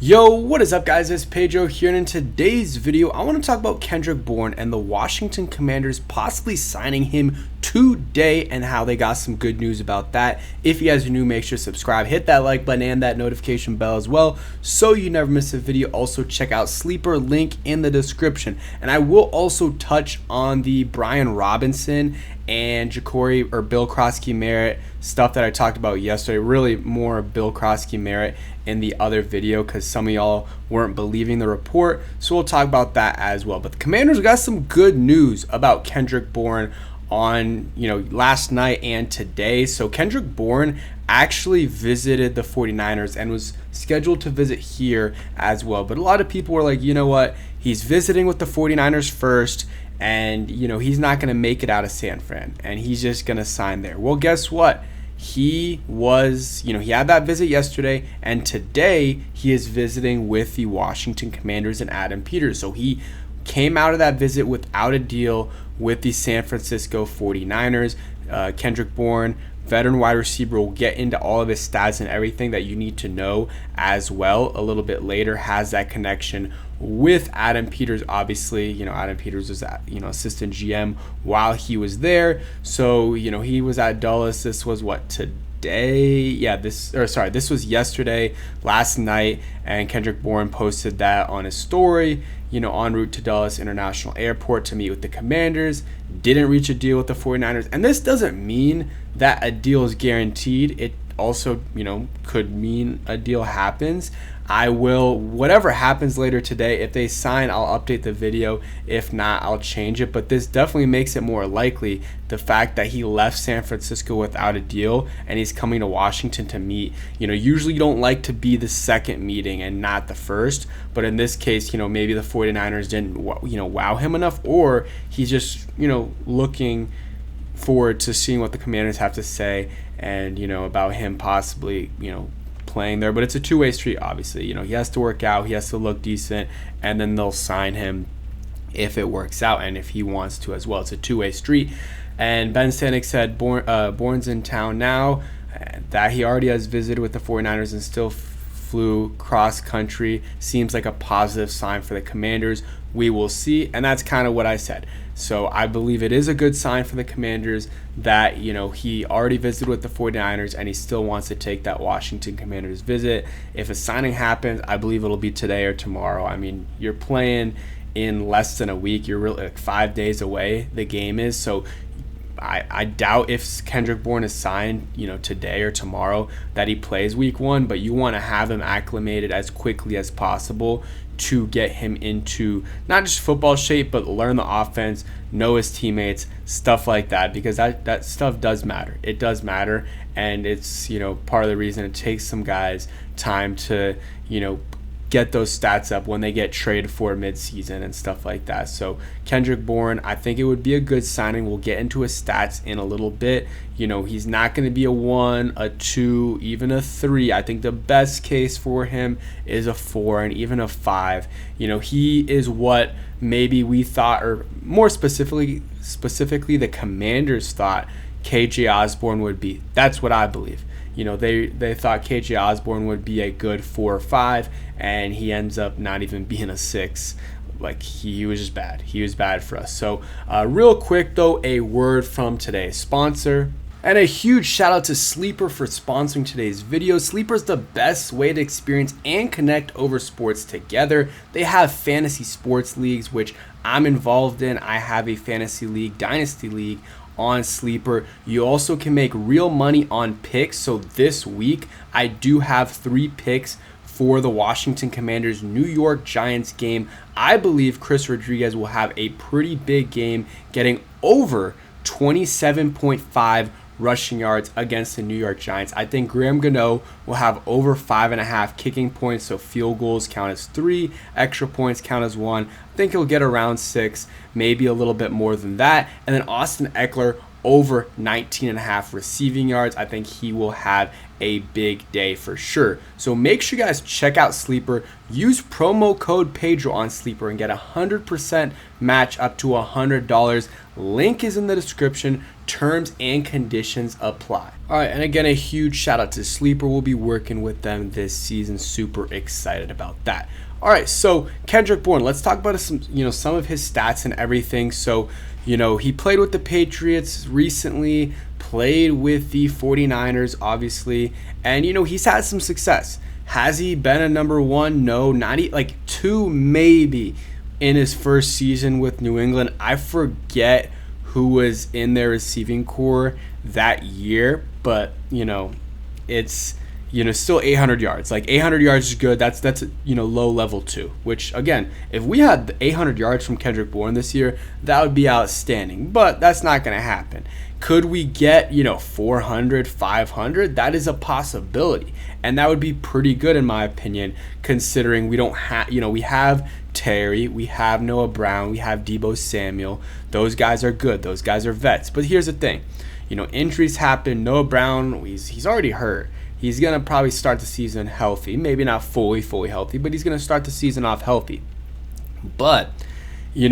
Yo, what is up guys, it's Pedro here, and in today's video I want to talk about Kendrick Bourne and the Washington Commanders possibly signing him today and how they got some good news about that. If you guys are new, make sure to subscribe, hit that like button and that notification bell as well so you never miss a video. Also check out Sleeper, link in the description. And I will also touch on the Brian Robinson and Bill Krosky-Merritt stuff that I talked about yesterday. Really more Bill Krosky-Merritt in the other video because some of y'all weren't believing the report, so we'll talk about that as well. But the Commanders got some good news about Kendrick Bourne on last night and today. So Kendrick Bourne actually visited the 49ers and was scheduled to visit here as well, but a lot of people were like, you know what, he's visiting with the 49ers first, and he's not going to make it out of San Fran, and he's just going to sign there. Well, guess what? He was, he had that visit yesterday, and today he is visiting with the Washington Commanders and Adam Peters. So he came out of that visit without a deal with the San Francisco 49ers. Kendrick Bourne, veteran wide receiver, will get into all of his stats and everything that you need to know as well a little bit later. Has that connection with Adam Peters. Obviously, Adam Peters was assistant GM while he was there. So, he was at Dulles. This was today? Yeah, this was yesterday, last night, and Kendrick Bourne posted that on his story, en route to Dulles International Airport to meet with the Commanders. Didn't reach a deal with the 49ers. And this doesn't mean that a deal is guaranteed. It also, could mean a deal happens. Whatever happens later today, if they sign, I'll update the video. If not, I'll change it. But this definitely makes it more likely, the fact that he left San Francisco without a deal and he's coming to Washington to meet. Usually you don't like to be the second meeting and not the first. But in this case, maybe the 49ers didn't, wow him enough, or he's just, looking forward to seeing what the Commanders have to say and, about him possibly, playing there. But it's a two-way street, obviously. He has to work out, he has to look decent, and then they'll sign him if it works out and if he wants to as well. It's a two-way street. And Ben Stanek said Bourne's in town now, that he already has visited with the 49ers and still flew cross country. Seems like a positive sign for the Commanders. We will see. And that's kind of what I said. So I believe it is a good sign for the Commanders that, he already visited with the 49ers and he still wants to take that Washington Commanders visit. If a signing happens, I believe it'll be today or tomorrow. I mean, you're playing in less than a week. You're really 5 days away, the game is. So I doubt if Kendrick Bourne is signed, today or tomorrow, that he plays week 1, but you want to have him acclimated as quickly as possible to get him into not just football shape, but learn the offense, know his teammates, stuff like that, because that stuff does matter. It does matter, and it's, part of the reason it takes some guys time to, get those stats up when they get traded for midseason and stuff like that. So Kendrick Bourne, I think it would be a good signing. We'll get into his stats in a little bit. He's not going to be a 1, a 2, even a 3. I think the best case for him is a 4 and even a 5. He is what maybe we thought, or more specifically the Commanders thought KJ Osborne would be. That's what I believe. They thought KJ Osborne would be a good 4 or 5, and he ends up not even being a 6. Like, he was just bad. He was bad for us. So real quick though, a word from today's sponsor. And a huge shout out to Sleeper for sponsoring today's video. Sleeper is the best way to experience and connect over sports together. They have fantasy sports leagues, which I'm involved in. I have a fantasy league, dynasty league, on Sleeper. You also can make real money on picks. So this week I do have 3 picks for the Washington Commanders New York Giants game. I believe Chris Rodriguez will have a pretty big game, getting over 27.5 rushing yards against the New York Giants. I think Graham Gano will have over 5.5 kicking points, so field goals count as 3, extra points count as 1. I think he'll get around 6, maybe a little bit more than that. And then Austin Eckler over 19.5 receiving yards. I think he will have a big day for sure. So make sure you guys check out Sleeper. Use promo code Pedro on Sleeper and get 100% match up to $100. Link is in the description Terms and conditions apply. All right, and again, a huge shout out to Sleeper. We'll be working with them this season. Super excited about that. All right, so Kendrick Bourne, let's talk about some of his stats and everything. So, he played with the Patriots recently, played with the 49ers, obviously, and, he's had some success. Has he been a number one? No, like two it's in his first season with New England. I forget who was in their receiving core that year, but it's still 800 yards. Like 800 yards is good. That's low level 2, which again, if we had the 800 yards from Kendrick Bourne this year, that would be outstanding, but that's not going to happen. Could we get 400, 500? That is a possibility, and that would be pretty good in my opinion, considering we don't have we have Terry, we have Noah Brown, we have Deebo Samuel. Those guys are good. Those guys are vets. But here's the thing, injuries happen. Noah Brown, he's already hurt. He's gonna probably start the season healthy, maybe not fully healthy, but he's gonna start the season off healthy. But you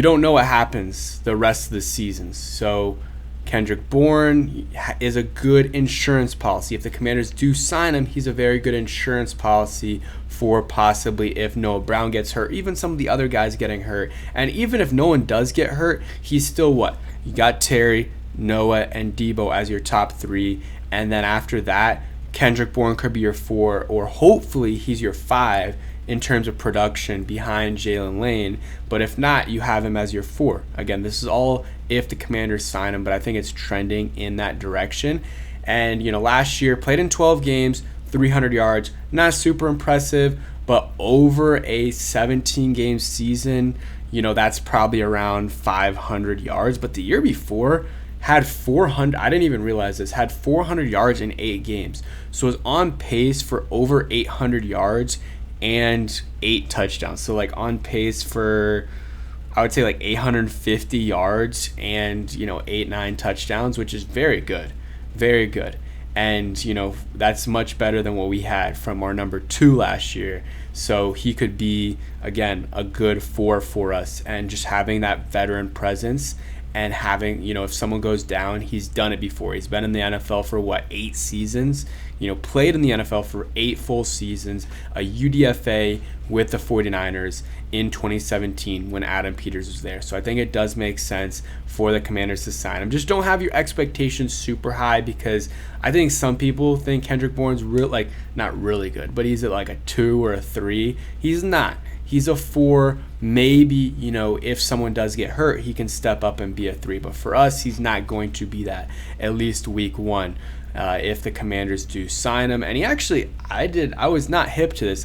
don't know what happens the rest of the season. So Kendrick Bourne is a good insurance policy. If the Commanders do sign him, he's a very good insurance policy for possibly if Noah Brown gets hurt, even some of the other guys getting hurt. And even if no one does get hurt, he's still what? You got Terry, Noah, and Deebo as your top 3. And then after that, Kendrick Bourne could be your 4, or hopefully he's your 5 in terms of production behind Jalen Lane. But if not, you have him as your 4. Again, this is all if the Commanders sign him, but I think it's trending in that direction. And, last year, played in 12 games, 300 yards. Not super impressive, but over a 17-game season, that's probably around 500 yards. But the year before, had 400, I didn't even realize this, had 400 yards in 8 games. So was on pace for over 800 yards and 8 touchdowns. So like on pace for, I would say like 850 yards and 8-9 touchdowns, which is very good. And that's much better than what we had from our number 2 last year. So he could be, again, a good 4 for us, and just having that veteran presence and having, if someone goes down, he's done it before. He's been in the NFL for 8 seasons, played in the NFL for 8 full seasons, a UDFA with the 49ers in 2017 when Adam Peters was there. So I think it does make sense for the Commanders to sign him. Just don't have your expectations super high, because I think some people think Kendrick Bourne's not really good, but he's at like a 2 or a 3. He's not. He's a 4. Maybe, if someone does get hurt, he can step up and be a 3. But for us, he's not going to be that, at least week 1, if the Commanders do sign him. And he actually, I was not hip to this,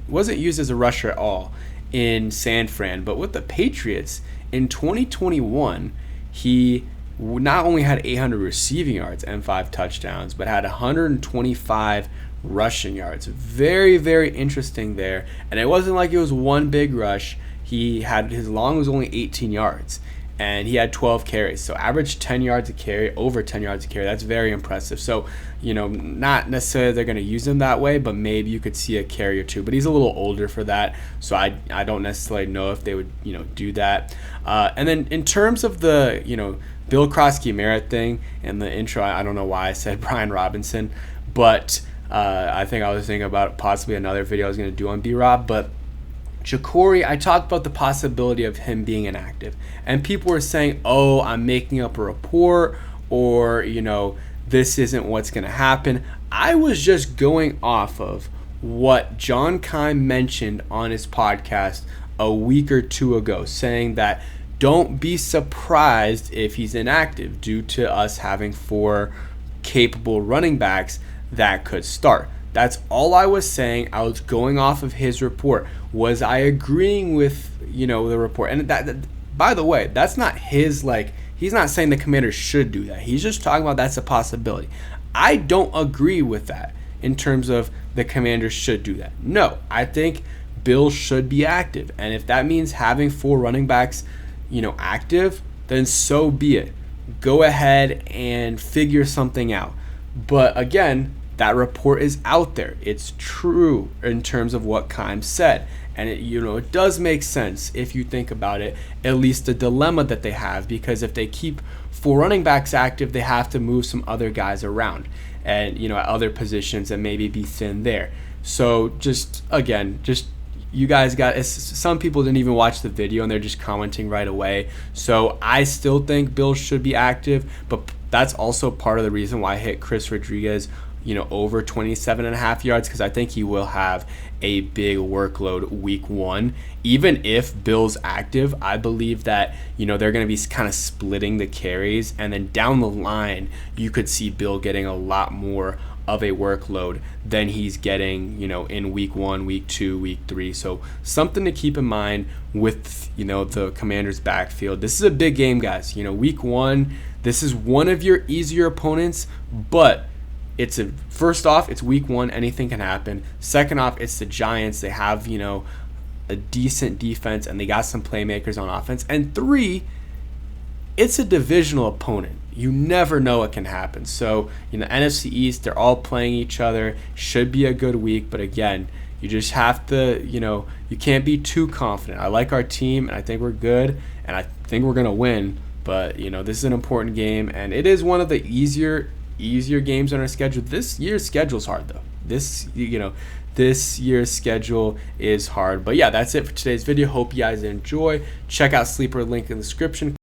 wasn't used as a rusher at all in San Fran. But with the Patriots in 2021, he not only had 800 receiving yards and 5 touchdowns, but had 125 rushing yards. Very, very interesting there. And it wasn't like it was one big rush. His long was only 18 yards, and he had 12 carries. So average 10 yards a carry, over 10 yards a carry. That's very impressive. So, not necessarily they're going to use him that way, but maybe you could see a carry or 2. But he's a little older for that, so I don't necessarily know if they would, do that. And then in terms of the, Bill Krosky-Merritt thing in the intro, I don't know why I said Brian Robinson, but I think I was thinking about possibly another video I was going to do on B-Rob. But Jacory, I talked about the possibility of him being inactive, and people were saying, oh, I'm making up a report, or this isn't what's going to happen. I was just going off of what John Keim mentioned on his podcast a week or 2 ago, saying that don't be surprised if he's inactive due to us having 4 capable running backs that could start. That's all I was saying. I was going off of his report. Was I agreeing with, the report? And that by the way, that's not his, he's not saying the Commanders should do that. He's just talking about that's a possibility. I don't agree with that in terms of the Commanders should do that. No, I think Bill should be active. And if that means having 4 running backs, active, then so be it. Go ahead and figure something out. But again, that report is out there. It's true in terms of what Keim said. And it does make sense if you think about it, at least the dilemma that they have, because if they keep 4 running backs active, they have to move some other guys around and, at other positions and maybe be thin there. So just you guys some people didn't even watch the video and they're just commenting right away. So I still think Bill should be active, but that's also part of the reason why I hit Chris Rodriguez, over 27.5 yards, because I think he will have a big workload week 1. Even if Bill's active, I believe that, they're going to be kind of splitting the carries, and then down the line, you could see Bill getting a lot more of a workload than he's getting, in week 1, week 2, week 3. So something to keep in mind with, the Commanders' backfield. This is a big game, guys. Week 1, this is one of your easier opponents, but first off, it's week 1, anything can happen. Second off, it's the Giants. They have, a decent defense and they got some playmakers on offense. And 3, it's a divisional opponent. You never know what can happen. So, NFC East, they're all playing each other. Should be a good week, but again, you just have to, you can't be too confident. I like our team and I think we're good and I think we're going to win, but this is an important game and it is one of the easier games on our schedule. This year's schedule is hard though. This year's schedule is hard. But yeah, that's it for today's video. Hope you guys enjoy. Check out Sleeper, link in the description.